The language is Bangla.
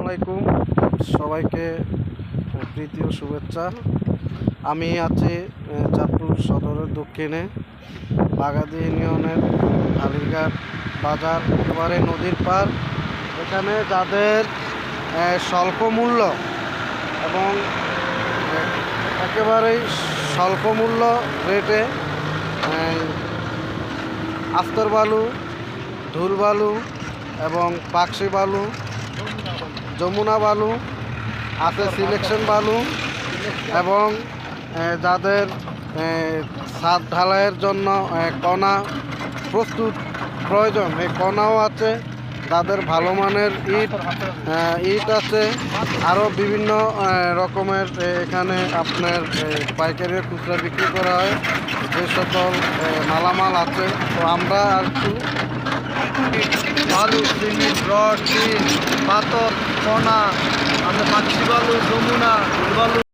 আলাইকুম সবাইকে প্রীতি ও শুভেচ্ছা। আমি আছি চাঁদপুর সদরের দক্ষিণে বাগাদি ইউনিয়নের আলিরঘাট বাজার, একেবারে নদীর পার। এখানে যাদের স্বল্প মূল্য এবং একেবারেই স্বল্প মূল্য রেটে আস্তর বালু, ধুল বালু এবং পাকশি বালু, যমুনা বালু আছে, সিলেকশন বালু, এবং যাদের ছাদ ঢালাইয়ের জন্য কণা প্রস্তুত প্রয়োজন, এই কণাও আছে। যাদের ভালো মানের ইট আছে, আরও বিভিন্ন রকমের এখানে আপনার পাইকারি খুচরা বিক্রি করা হয় যে সকল মালামাল আছে। তো আমরা আর একটু বালু, সিমেন্ট, রড, টিন, পাথর, কণা আমরা